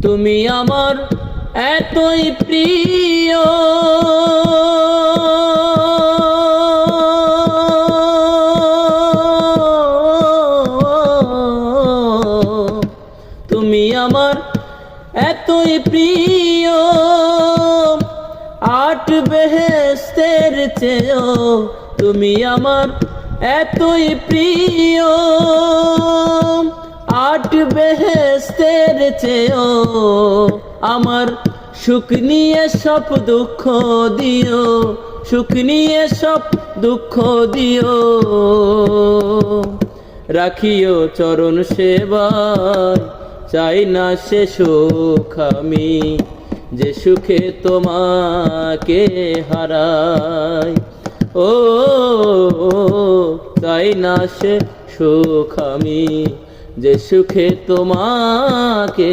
তুমি আমার এতই প্রিয়, তুমি আমার এতই প্রিয়, আট বেহেশতের চেয়েও তুমি আমার এতই প্রিয়, আট বেহেশতের চেয়েও আমার সুখ নিয়ে সব দুঃখ দিও, সুখ নিয়ে সব দুঃখ দিও। রাখিও চরণ সেবায়, চাই না সে সুখ আমি, যে সুখে তোমাকে হারাই। ও চাই না সে সুখ আমি, যে সুখে তোমাকে